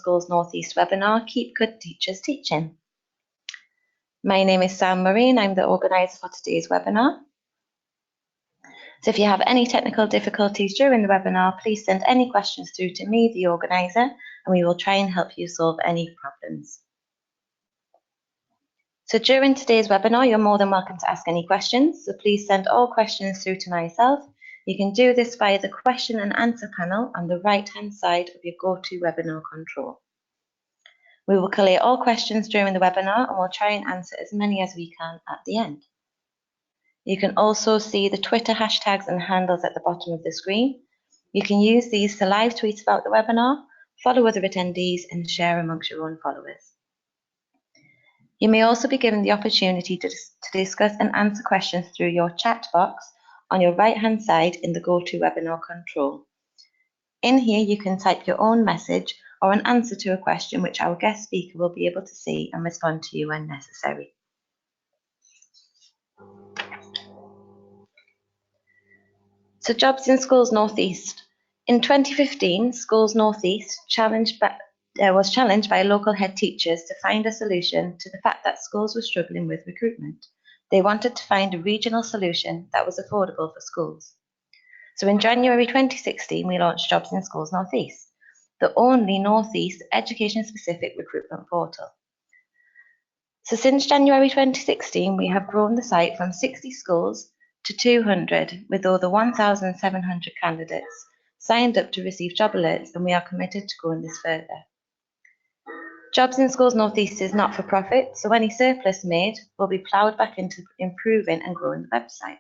Schools North East webinar, Keep Good Teachers Teaching. My name is Sam Murray and I'm the organiser for today's webinar. So if you have any technical difficulties during the webinar, please send any questions through to me, the organiser, and we will try and help you solve any problems. So during today's webinar, you're more than welcome to ask any questions. So please send all questions through to myself. You can do this via the question and answer panel on the right-hand side of your GoToWebinar control. We will collate all questions during the webinar and we'll try and answer as many as we can at the end. You can also see the Twitter hashtags and handles at the bottom of the screen. You can use these to live tweet about the webinar, follow other attendees and share amongst your own followers. You may also be given the opportunity to discuss and answer questions through your chat box on your right-hand side in the GoToWebinar control. In here, you can type your own message or an answer to a question which our guest speaker will be able to see and respond to you when necessary. So Jobs in Schools North East. In 2015, Schools North East was challenged by local head teachers to find a solution to the fact that schools were struggling with recruitment. They wanted to find a regional solution that was affordable for schools. So in January 2016, we launched Jobs in Schools North East, the only North East education-specific recruitment portal. So since January 2016, we have grown the site from 60 schools to 200, with over 1,700 candidates signed up to receive job alerts, and we are committed to growing this further. Jobs in Schools North East is not for profit, so any surplus made will be ploughed back into improving and growing the website.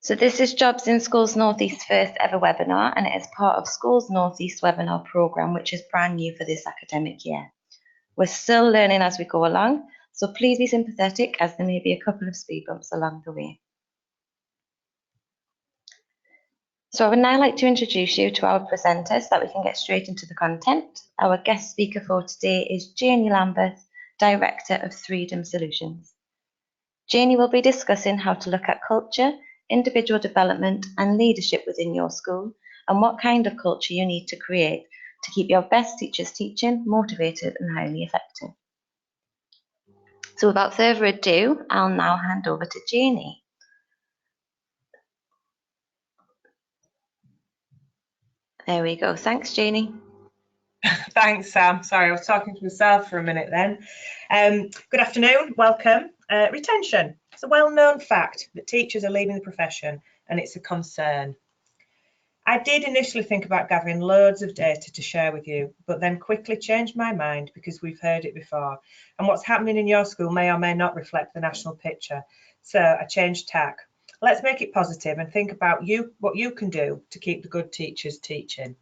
So this is Jobs in Schools North East's first ever webinar, and it is part of Schools North East webinar programme, which is brand new for this academic year. We're still learning as we go along, so please be sympathetic as there may be a couple of speed bumps along the way. So I would now like to introduce you to our presenters so that we can get straight into the content. Our guest speaker for today is Janie Lambeth, Director of Freedom Solutions. Janie will be discussing how to look at culture, individual development and leadership within your school, and what kind of culture you need to create to keep your best teachers teaching, motivated and highly effective. So without further ado, I'll now hand over to Janie. There we go. Thanks, Janie. Thanks, Sam. Sorry, I was talking to myself for a minute then. Good afternoon, welcome. Retention. It's a well-known fact that teachers are leaving the profession and it's a concern. I did initially think about gathering loads of data to share with you, but then quickly changed my mind because we've heard it before. And what's happening in your school may or may not reflect the national picture. So I changed tack. Let's make it positive and think about what you can do to keep the good teachers teaching.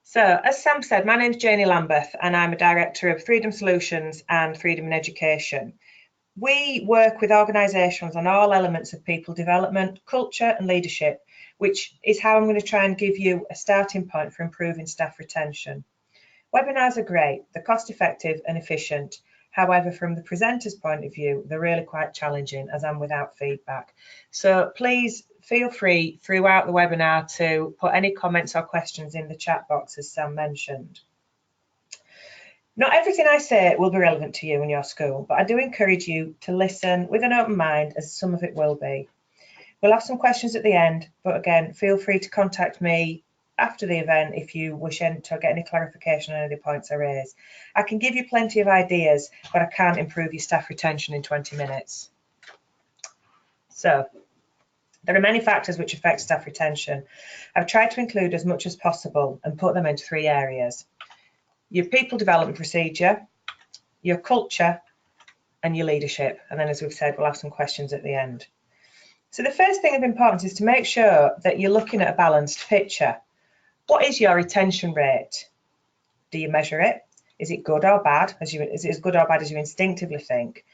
So, as Sam said, my name's Janie Lambeth and I'm a Director of Freedom Solutions and Freedom in Education. We work with organisations on all elements of people development, culture and leadership, which is how I'm going to try and give you a starting point for improving staff retention. Webinars are great, they're cost effective and efficient. However, from the presenter's point of view, they're really quite challenging as I'm without feedback. So please feel free throughout the webinar to put any comments or questions in the chat box, as Sam mentioned. Not everything I say will be relevant to you and your school, but I do encourage you to listen with an open mind, as some of it will be. We'll have some questions at the end, but again, feel free to contact me after the event if you wish to get any clarification on any of the points I raise. I can give you plenty of ideas, but I can't improve your staff retention in 20 minutes. So, there are many factors which affect staff retention. I've tried to include as much as possible and put them into 3 areas. Your people development procedure, your culture and your leadership. And then, as we've said, we'll have some questions at the end. So the first thing of importance is to make sure that you're looking at a balanced picture. What is your retention rate? Do you measure it? Is it good or bad? Is it as good or bad as you instinctively think?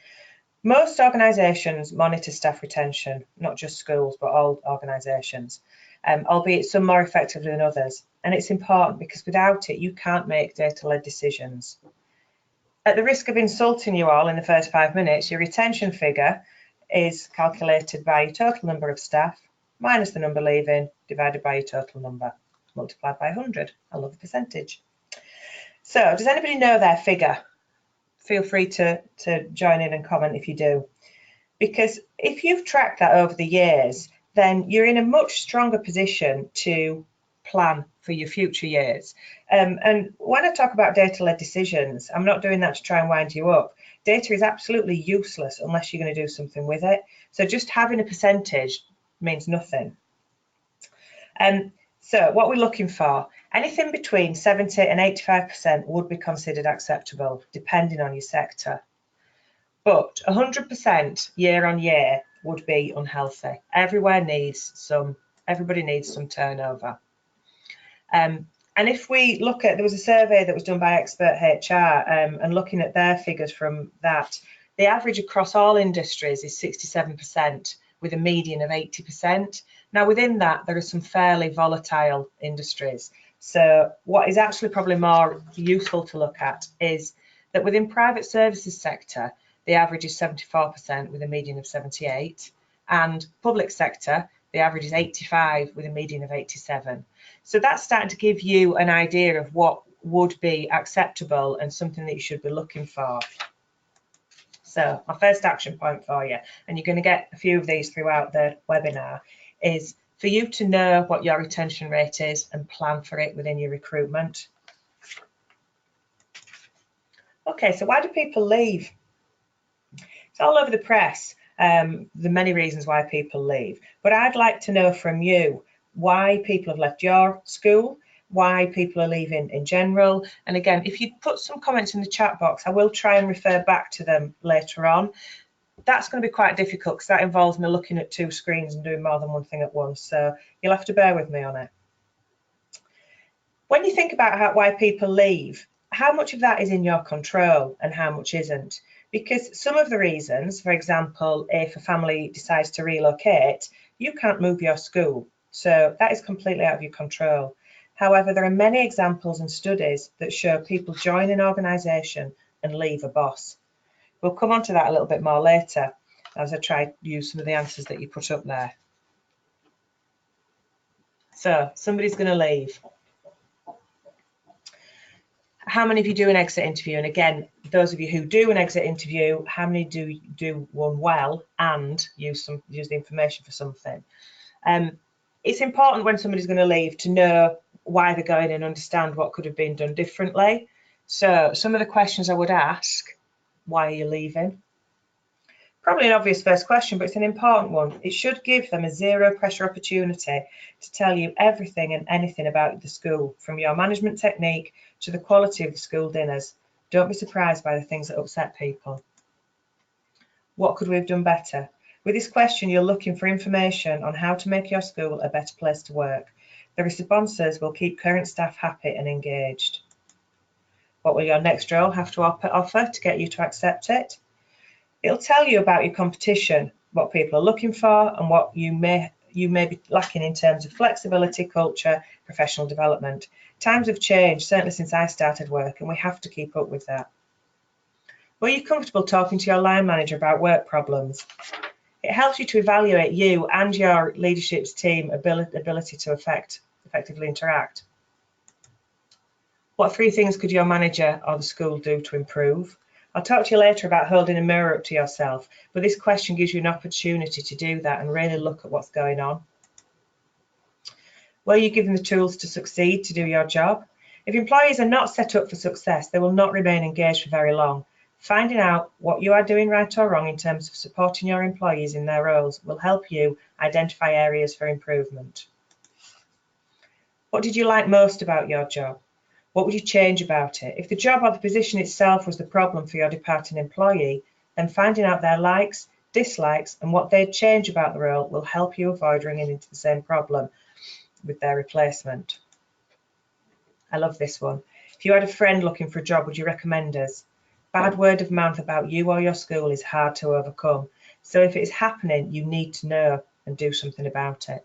Most organisations monitor staff retention, not just schools, but all organisations, albeit some more effectively than others. And it's important because without it, you can't make data-led decisions. At the risk of insulting you all in the first 5 minutes, your retention figure is calculated by your total number of staff minus the number leaving, divided by your total number, multiplied by 100. I love the percentage. So does anybody know their figure? Feel free to join in and comment if you do. Because if you've tracked that over the years, then you're in a much stronger position to plan for your future years. And when I talk about data-led decisions, I'm not doing that to try and wind you up. Data is absolutely useless unless you're going to do something with it. So just having a percentage means nothing. So what we're looking for, anything between 70 and 85% would be considered acceptable, depending on your sector. But 100% year on year would be unhealthy. Everybody needs some turnover. And if we look at, there was a survey that was done by Expert HR, and looking at their figures from that, the average across all industries is 67%, with a median of 80%. Now within that, there are some fairly volatile industries. So what is actually probably more useful to look at is that within private services sector, the average is 74% with a median of 78, and public sector, the average is 85 with a median of 87. So that's starting to give you an idea of what would be acceptable and something that you should be looking for. So my first action point for you, and you're going to get a few of these throughout the webinar, is for you to know what your retention rate is and plan for it within your recruitment. Okay, so why do people leave? It's all over the press, the many reasons why people leave. But I'd like to know from you why people have left your school, why people are leaving in general. And again, if you put some comments in the chat box, I will try and refer back to them later on. That's going to be quite difficult because that involves me looking at two screens and doing more than one thing at once. So you'll have to bear with me on it. When you think about why people leave, how much of that is in your control and how much isn't? Because some of the reasons, for example, if a family decides to relocate, you can't move your school. So that is completely out of your control. However, there are many examples and studies that show people join an organisation and leave a boss. We'll come on to that a little bit more later as I try to use some of the answers that you put up there. So somebody's going to leave. How many of you do an exit interview? And again, those of you who do an exit interview, how many do one well and use the information for something? It's important when somebody's going to leave to know why they're going and understand what could have been done differently. So some of the questions I would ask: why are you leaving? Probably an obvious first question, but it's an important one. It should give them a zero pressure opportunity to tell you everything and anything about the school, from your management technique to the quality of the school dinners. Don't be surprised by the things that upset people. What could we have done better? With this question, you're looking for information on how to make your school a better place to work. The responses will keep current staff happy and engaged. What will your next role have to offer to get you to accept it? It'll tell you about your competition, what people are looking for, and what you may be lacking in terms of flexibility, culture, professional development. Times have changed, certainly since I started work, and we have to keep up with that. Were you comfortable talking to your line manager about work problems? It helps you to evaluate you and your leadership's team ability to effectively interact. What 3 things could your manager or the school do to improve? I'll talk to you later about holding a mirror up to yourself, but this question gives you an opportunity to do that and really look at what's going on. Were you given the tools to succeed, to do your job? If employees are not set up for success, they will not remain engaged for very long. Finding out what you are doing right or wrong in terms of supporting your employees in their roles will help you identify areas for improvement. What did you like most about your job? What would you change about it? If the job or the position itself was the problem for your departing employee, then finding out their likes, dislikes, and what they'd change about the role will help you avoid running into the same problem with their replacement. I love this one. If you had a friend looking for a job, would you recommend us? Bad word of mouth about you or your school is hard to overcome. So if it is happening, you need to know and do something about it.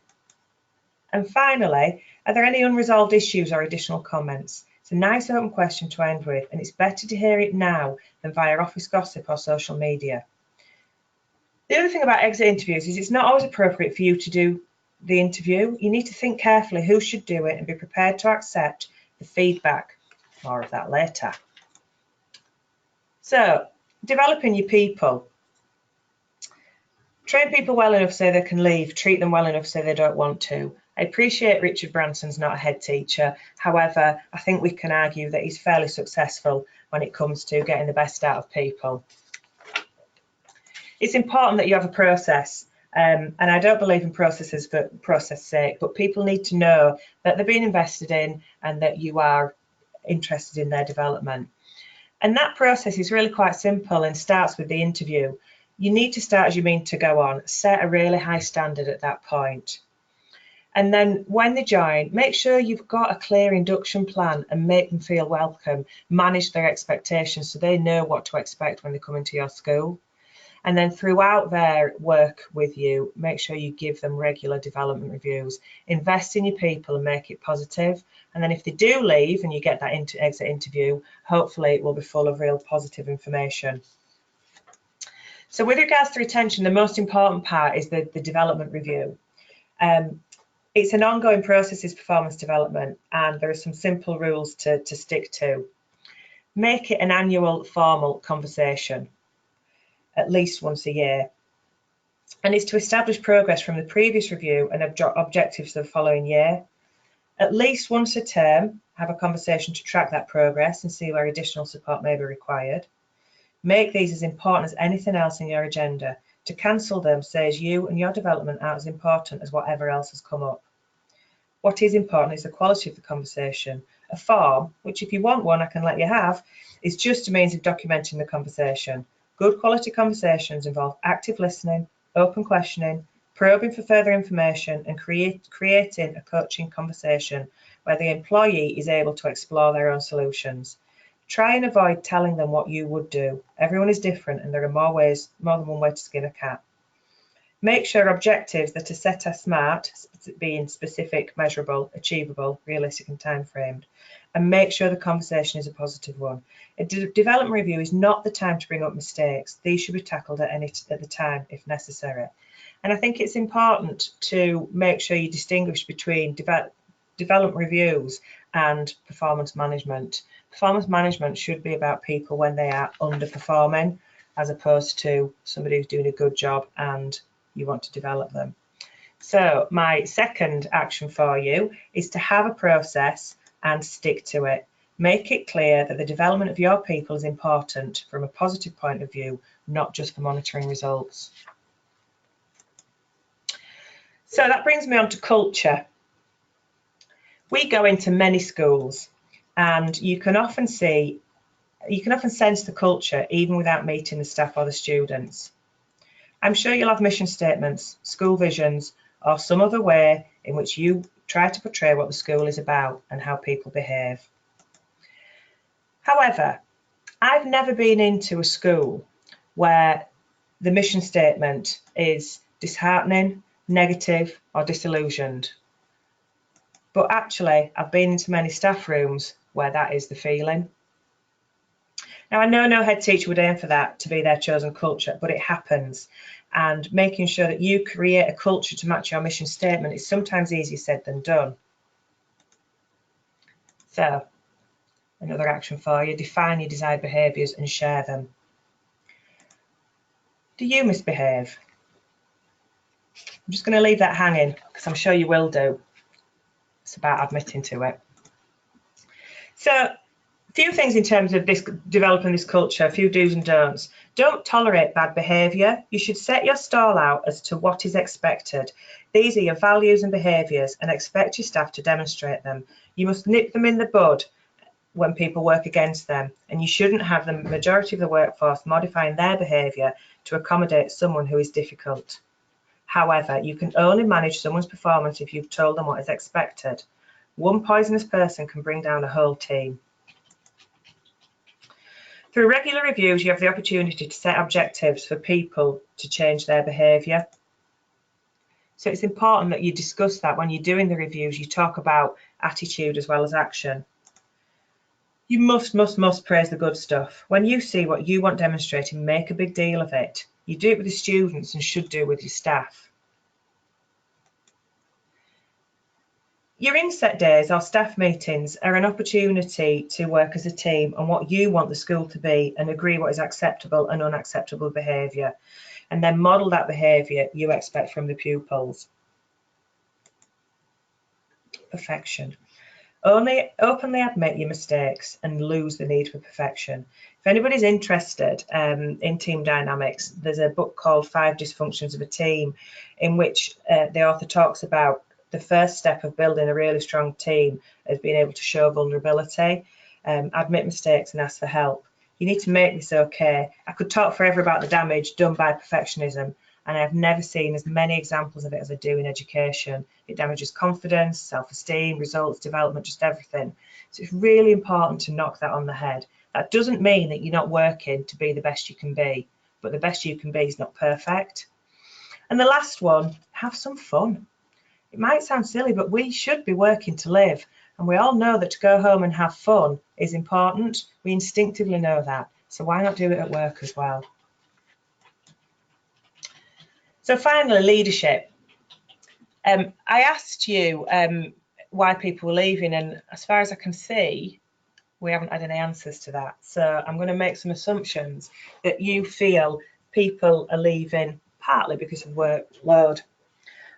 And finally, are there any unresolved issues or additional comments? It's a nice open question to end with, and it's better to hear it now than via office gossip or social media. The other thing about exit interviews is it's not always appropriate for you to do the interview, you need to think carefully who should do it and be prepared to accept the feedback. More of that later. So, developing your people. Train people well enough so they can leave, treat them well enough so they don't want to. I appreciate Richard Branson's not a head teacher. However, I think we can argue that he's fairly successful when it comes to getting the best out of people. It's important that you have a process, and I don't believe in processes for process sake, but people need to know that they're being invested in and that you are interested in their development. And that process is really quite simple and starts with the interview. You need to start as you mean to go on, set a really high standard at that point. And then when they join, make sure you've got a clear induction plan and make them feel welcome, manage their expectations so they know what to expect when they come into your school. And then throughout their work with you, make sure you give them regular development reviews, invest in your people and make it positive. And then if they do leave and you get that exit interview, hopefully it will be full of real positive information. So with regards to retention, the most important part is the development review. It's an ongoing process, is performance development, and there are some simple rules to stick to. Make it an annual formal conversation, at least once a year. And it's to establish progress from the previous review and objectives for the following year. At least once a term, have a conversation to track that progress and see where additional support may be required. Make these as important as anything else in your agenda. To cancel them says you and your development aren't as important as whatever else has come up. What is important is the quality of the conversation. A form, which if you want one I can let you have, is just a means of documenting the conversation. Good quality conversations involve active listening, open questioning, probing for further information, and creating a coaching conversation where the employee is able to explore their own solutions. Try and avoid telling them what you would do. Everyone is different and there are more than one way to skin a cat. Make sure objectives that are set are SMART, being specific, measurable, achievable, realistic and time-framed, and make sure the conversation is a positive one. A development review is not the time to bring up mistakes. These should be tackled at the time if necessary. And I think it's important to make sure you distinguish between development reviews and performance management. Performance management should be about people when they are underperforming, as opposed to somebody who's doing a good job and you want to develop them. So my second action for you is to have a process and stick to it. Make it clear that the development of your people is important from a positive point of view, not just for monitoring results. So that brings me on to culture. We go into many schools and you can often sense the culture even without meeting the staff or the students. I'm sure you'll have mission statements, school visions, or some other way in which you try to portray what the school is about and how people behave. However, I've never been into a school where the mission statement is disheartening, negative, or disillusioned. But actually, I've been into many staff rooms where that is the feeling. Now, I know no head teacher would aim for that to be their chosen culture, but it happens. And making sure that you create a culture to match your mission statement is sometimes easier said than done. So, another action for you, define your desired behaviours and share them. Do you misbehave? I'm just going to leave that hanging because I'm sure you will do. It's about admitting to it. So, a few things in terms of developing this culture, a few do's and don'ts. Don't tolerate bad behaviour. You should set your stall out as to what is expected. These are your values and behaviours and expect your staff to demonstrate them. You must nip them in the bud when people work against them, and you shouldn't have the majority of the workforce modifying their behaviour to accommodate someone who is difficult. However, you can only manage someone's performance if you've told them what is expected. One poisonous person can bring down a whole team. Through regular reviews, you have the opportunity to set objectives for people to change their behaviour. So it's important that you discuss that when you're doing the reviews. You talk about attitude as well as action. You must praise the good stuff. When you see what you want demonstrating, make a big deal of it. You do it with the students and should do it with your staff. Your inset days or staff meetings are an opportunity to work as a team on what you want the school to be and agree what is acceptable and unacceptable behaviour, and then model that behaviour you expect from the pupils. Perfection. Only openly admit your mistakes and lose the need for perfection. If anybody's interested in team dynamics, there's a book called 5 Dysfunctions of a Team, in which the author talks about the first step of building a really strong team as being able to show vulnerability, admit mistakes and ask for help. You need to make this okay. I could talk forever about the damage done by perfectionism, and I've never seen as many examples of it as I do in education. It damages confidence, self-esteem, results, development, just everything. So it's really important to knock that on the head. That doesn't mean that you're not working to be the best you can be, but the best you can be is not perfect. And the last one, have some fun. It might sound silly, but we should be working to live. And we all know that to go home and have fun is important. We instinctively know that. So why not do it at work as well? So finally, leadership. I asked you why people were leaving, and as far as I can see, we haven't had any answers to that. So I'm going to make some assumptions that you feel people are leaving partly because of workload.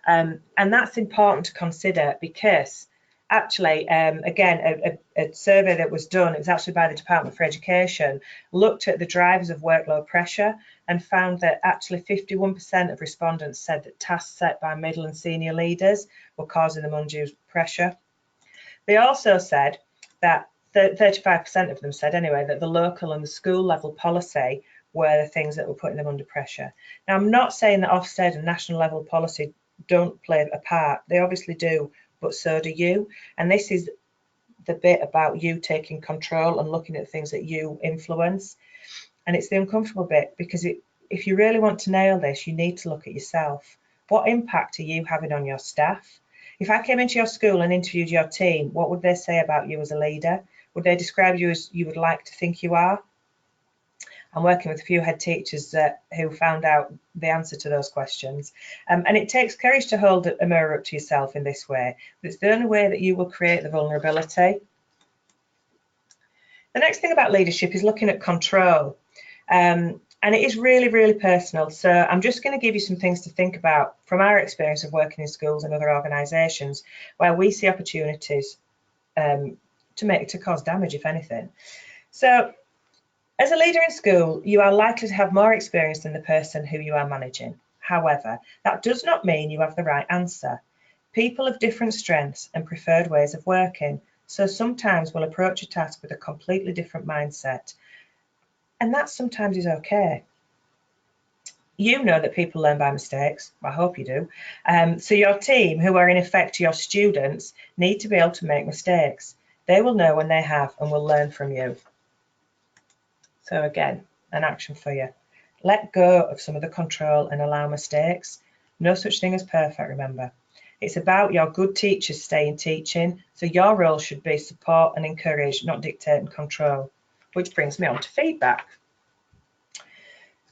And that's important to consider because actually, again, a survey that was done, it was actually by the Department for Education, looked at the drivers of workload pressure and found that actually 51% of respondents said that tasks set by middle and senior leaders were causing them undue pressure. They also said that 35% of them said anyway that the local and the school level policy were the things that were putting them under pressure. Now, I'm not saying that Ofsted and national level policy don't play a part. They obviously do, but so do you. And this is the bit about you taking control and looking at things that you influence. And it's the uncomfortable bit, because if you really want to nail this, you need to look at yourself. What impact are you having on your staff? If I came into your school and interviewed your team, what would they say about you as a leader? Would they describe you as you would like to think you are? I'm working with a few head teachers who found out the answer to those questions. And it takes courage to hold a mirror up to yourself in this way. But it's the only way that you will create the vulnerability. The next thing about leadership is looking at control. And it is really, really personal. So I'm just going to give you some things to think about from our experience of working in schools and other organisations where we see opportunities to cause damage, if anything. So as a leader in school, you are likely to have more experience than the person who you are managing. However, that does not mean you have the right answer. People have different strengths and preferred ways of working, so sometimes we'll approach a task with a completely different mindset, and that sometimes is okay. You know that people learn by mistakes. I hope you do. So your team, who are in effect your students, need to be able to make mistakes. They will know when they have and will learn from you. So again, an action for you. Let go of some of the control and allow mistakes. No such thing as perfect, remember. It's about your good teachers staying teaching, so your role should be support and encourage, not dictate and control. Which brings me on to feedback.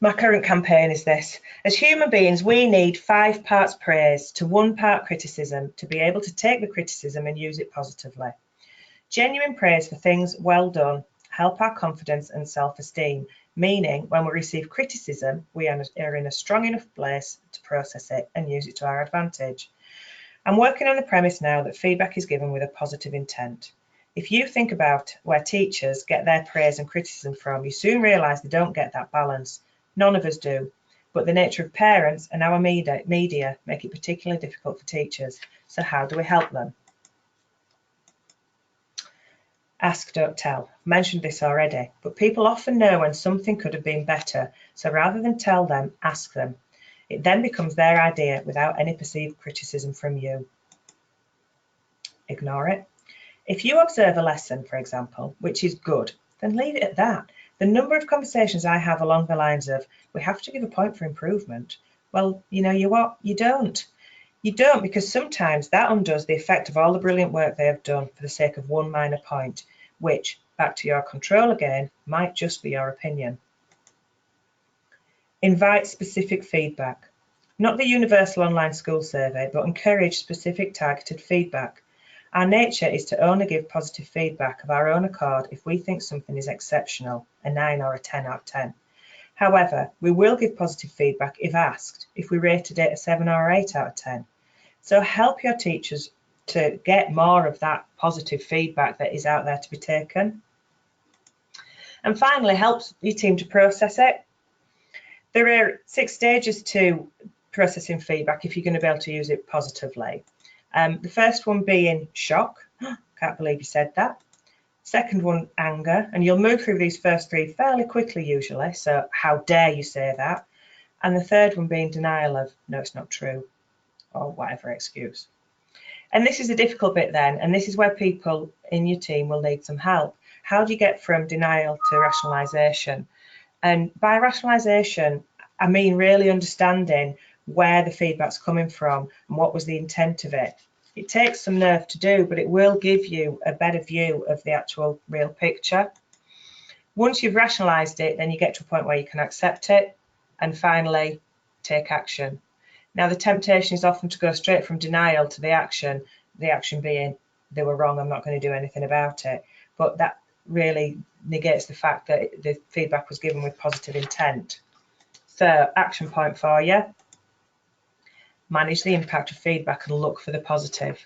My current campaign is this. As human beings, we need 5 parts praise to 1 part criticism to be able to take the criticism and use it positively. Genuine praise for things well done help our confidence and self-esteem, meaning when we receive criticism, we are in a strong enough place to process it and use it to our advantage. I'm working on the premise now that feedback is given with a positive intent. If you think about where teachers get their praise and criticism from, you soon realise they don't get that balance. None of us do, but the nature of parents and our media make it particularly difficult for teachers. So how do we help them? Ask, don't tell. I've mentioned this already, but people often know when something could have been better, so rather than tell them, ask them. It then becomes their idea without any perceived criticism from you. Ignore it. If you observe a lesson, for example, which is good, then leave it at that. The number of conversations I have along the lines of, we have to give a point for improvement. Well, you know what? You don't. You don't, because sometimes that undoes the effect of all the brilliant work they have done for the sake of one minor point, which, back to your control again, might just be your opinion. Invite specific feedback. Not the universal online school survey, but encourage specific targeted feedback. Our nature is to only give positive feedback of our own accord if we think something is exceptional, a 9 or a 10 out of 10. However, we will give positive feedback if asked, if we rated it a 7 or 8 out of 10. So help your teachers to get more of that positive feedback that is out there to be taken. And finally, help your team to process it. There are 6 stages to processing feedback if you're going to be able to use it positively. The first one being shock. Can't believe you said that. Second one, anger, and you'll move through these first 3 fairly quickly usually, so how dare you say that. And the third one being denial of, no, it's not true, or whatever excuse. And this is a difficult bit then, and this is where people in your team will need some help. How do you get from denial to rationalisation? And by rationalisation, I mean really understanding where the feedback's coming from and what was the intent of it. It takes some nerve to do, but it will give you a better view of the actual real picture. Once you've rationalised it, then you get to a point where you can accept it, and finally take action. Now, the temptation is often to go straight from denial to the action being, they were wrong, I'm not going to do anything about it. But that really negates the fact that the feedback was given with positive intent. So, action point for you. Manage the impact of feedback and look for the positive.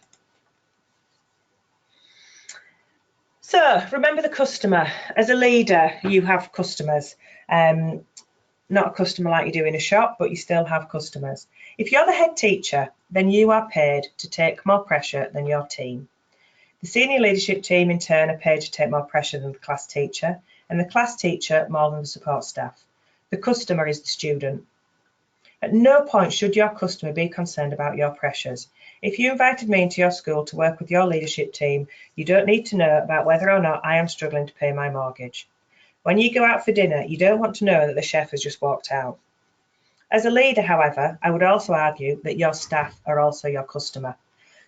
So, remember the customer. As a leader, you have customers. Not a customer like you do in a shop, but you still have customers. If you're the head teacher, then you are paid to take more pressure than your team. The senior leadership team in turn are paid to take more pressure than the class teacher, and the class teacher more than the support staff. The customer is the student. At no point should your customer be concerned about your pressures. If you invited me into your school to work with your leadership team, you don't need to know about whether or not I am struggling to pay my mortgage. When you go out for dinner, you don't want to know that the chef has just walked out. As a leader, however, I would also argue that your staff are also your customer,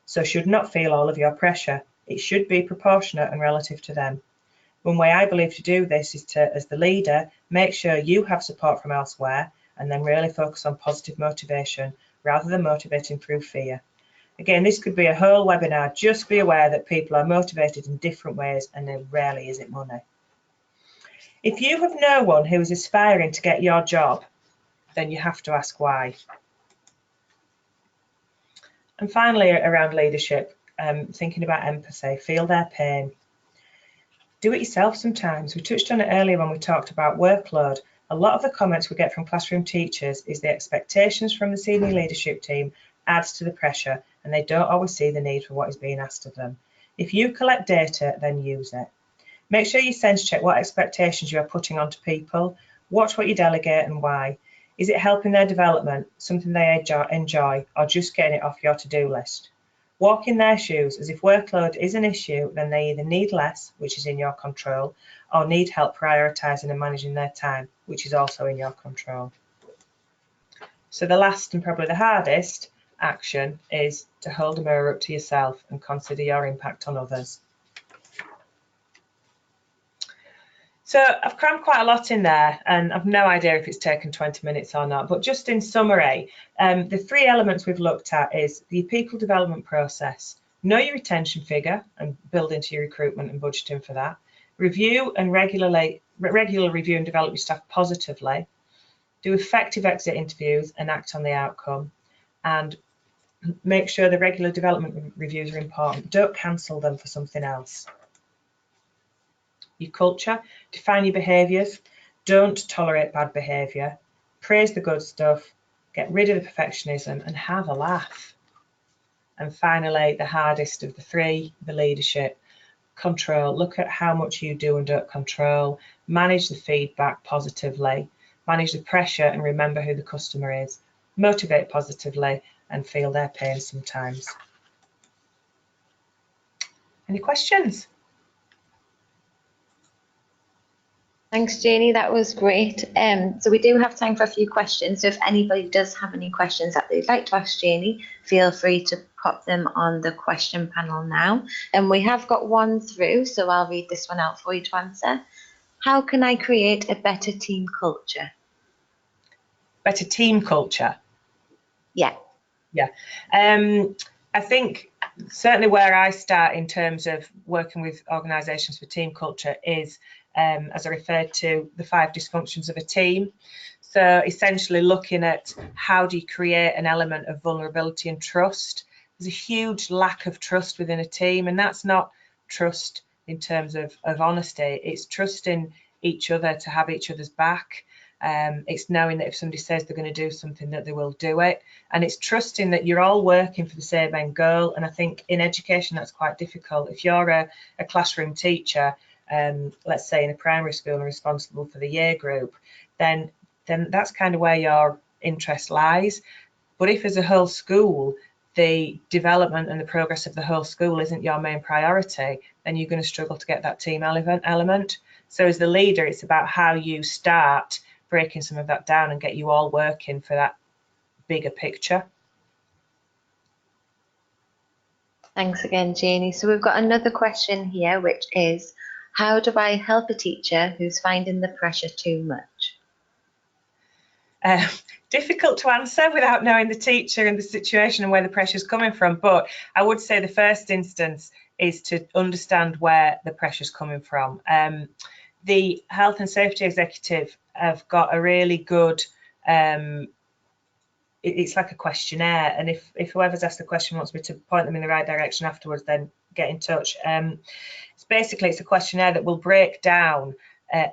so should not feel all of your pressure. It should be proportionate and relative to them. One way I believe to do this is to, as the leader, make sure you have support from elsewhere and then really focus on positive motivation rather than motivating through fear. Again, this could be a whole webinar. Just be aware that people are motivated in different ways and there rarely is it money. If you have no one who is aspiring to get your job, then you have to ask why. And finally, around leadership, thinking about empathy, feel their pain. Do it yourself sometimes. We touched on it earlier when we talked about workload. A lot of the comments we get from classroom teachers is the expectations from the senior leadership team adds to the pressure, and they don't always see the need for what is being asked of them. If you collect data, then use it. Make sure you sense check what expectations you are putting onto people. Watch what you delegate and why. Is it helping their development, something they enjoy, or just getting it off your to-do list? Walk in their shoes, as if workload is an issue, then they either need less, which is in your control, or need help prioritising and managing their time, which is also in your control. So the last and probably the hardest action is to hold a mirror up to yourself and consider your impact on others. So I've crammed quite a lot in there and I've no idea if it's taken 20 minutes or not, but just in summary, the 3 elements we've looked at is the people development process. Know your retention figure and build into your recruitment and budgeting for that. Review and regular review and develop your staff positively. Do effective exit interviews and act on the outcome. And make sure the regular development reviews are important. Don't cancel them for something else. Your culture, define your behaviours, don't tolerate bad behaviour, praise the good stuff, get rid of the perfectionism and have a laugh. And finally, the hardest of the 3, the leadership. Control, look at how much you do and don't control, manage the feedback positively, manage the pressure and remember who the customer is, motivate positively and feel their pain sometimes. Any questions? Thanks, Janie. That was great. So we do have time for a few questions. So if anybody does have any questions that they'd like to ask Janie, feel free to pop them on the question panel now. And we have got one through, so I'll read this one out for you to answer. How can I create a better team culture? Better team culture? Yeah. Yeah. I think certainly where I start in terms of working with organisations for team culture is, as I referred to, the 5 dysfunctions of a team. So essentially looking at how do you create an element of vulnerability and trust. There's a huge lack of trust within a team, and that's not trust in terms of honesty. It's trusting each other to have each other's back. It's knowing that if somebody says they're going to do something, that they will do it. And it's trusting that you're all working for the same end goal. And I think in education, that's quite difficult. If you're a classroom teacher, let's say in a primary school and responsible for the year group, then that's kind of where your interest lies. But if as a whole school, the development and the progress of the whole school isn't your main priority, then you're going to struggle to get that team element. So as the leader, it's about how you start breaking some of that down and get you all working for that bigger picture. Thanks again, Janie. So we've got another question here, which is, how do I help a teacher who's finding the pressure too much? Difficult to answer without knowing the teacher and the situation and where the pressure is coming from. But I would say the first instance is to understand where the pressure is coming from. The health and safety executive have got a really good, it's like a questionnaire. And if whoever's asked the question wants me to point them in the right direction afterwards, then get in touch. It's a questionnaire that will break down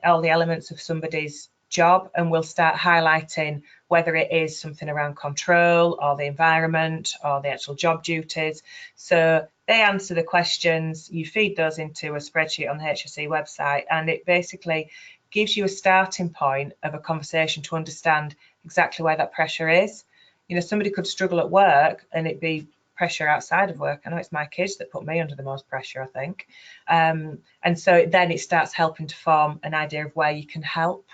all the elements of somebody's job, and we'll start highlighting whether it is something around control or the environment or the actual job duties. So they answer the questions, you feed those into a spreadsheet on the HSE website, and it basically gives you a starting point of a conversation to understand exactly where that pressure is. You know, somebody could struggle at work and it be pressure outside of work. I know it's my kids that put me under the most pressure, I think. And so then it starts helping to form an idea of where you can help.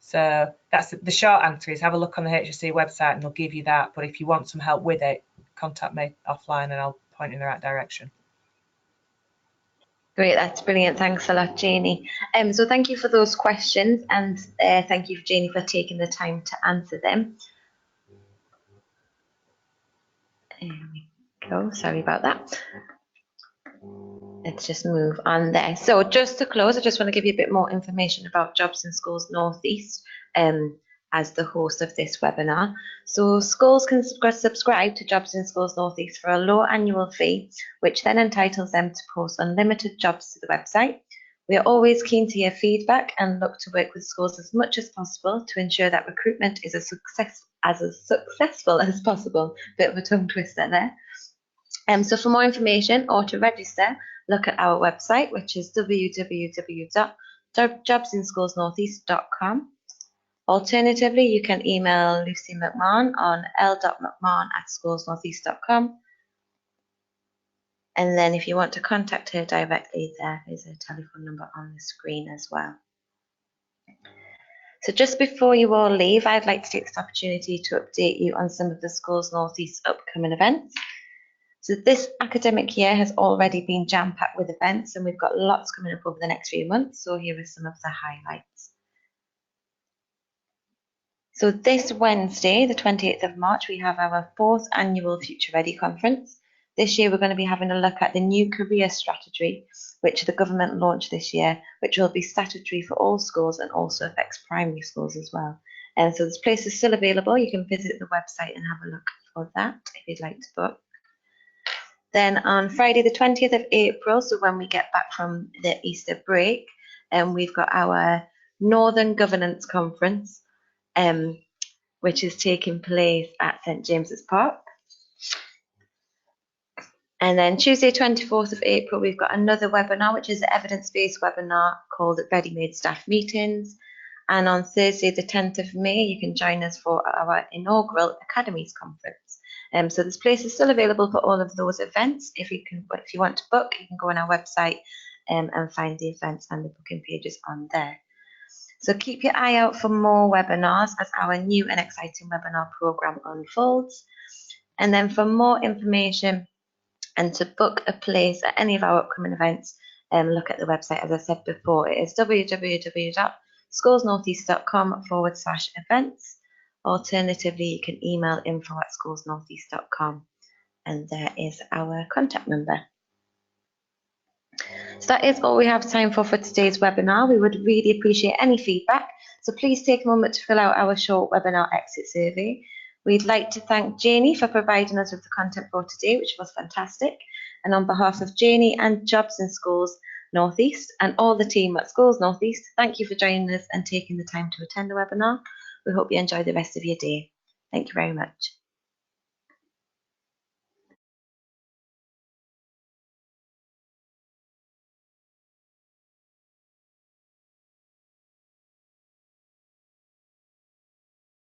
So that's the short answer, is have a look on the HSE website and they'll give you that. But if you want some help with it, contact me offline and I'll point in the right direction. Great, that's brilliant. Thanks a lot, Janie. So thank you for those questions, and thank you, Janie, for taking the time to answer them. There we go. Sorry about that. Let's just move on there. So just to close, I just want to give you a bit more information about Jobs in Schools North East as the host of this webinar. So schools can subscribe to Jobs in Schools North East for a low annual fee, which then entitles them to post unlimited jobs to the website. We are always keen to hear feedback and look to work with schools as much as possible to ensure that recruitment is as successful as possible. Bit of a tongue twister there. So for more information or to register, look at our website, which is www.jobsinschoolsnortheast.com. Alternatively, you can email Lucy McMahon on l.mcmahon@schoolsnortheast.com. And then if you want to contact her directly, there is a telephone number on the screen as well. So just before you all leave, I'd like to take this opportunity to update you on some of the Schools North East upcoming events. So this academic year has already been jam-packed with events, and we've got lots coming up over the next few months. So here are some of the highlights. So this Wednesday, the 28th of March, we have our 4th annual Future Ready conference. This year, we're going to be having a look at the new career strategy, which the government launched this year, which will be statutory for all schools and also affects primary schools as well. And so this place is still available. You can visit the website and have a look for that if you'd like to book. Then on Friday, the 20th of April, so when we get back from the Easter break, we've got our Northern Governance Conference, which is taking place at St James's Park. And then Tuesday, 24th of April, we've got another webinar, which is an evidence-based webinar called Ready-Made Staff Meetings. And on Thursday, the 10th of May, you can join us for our inaugural Academies Conference. So this place is still available for all of those events. If you want to book, you can go on our website and find the events and the booking pages on there. So keep your eye out for more webinars as our new and exciting webinar program unfolds. And then for more information and to book a place at any of our upcoming events, look at the website. As I said before, it is www.schoolsnortheast.com/events. Alternatively, you can email info@schoolsnortheast.com and there is our contact number. So that is all we have time for today's webinar. We would really appreciate any feedback, so please take a moment to fill out our short webinar exit survey. We'd like to thank Janie for providing us with the content for today, which was fantastic. And on behalf of Janie and Jobs in Schools North East and all the team at Schools North East, thank you for joining us and taking the time to attend the webinar. We hope you enjoy the rest of your day. Thank you very much.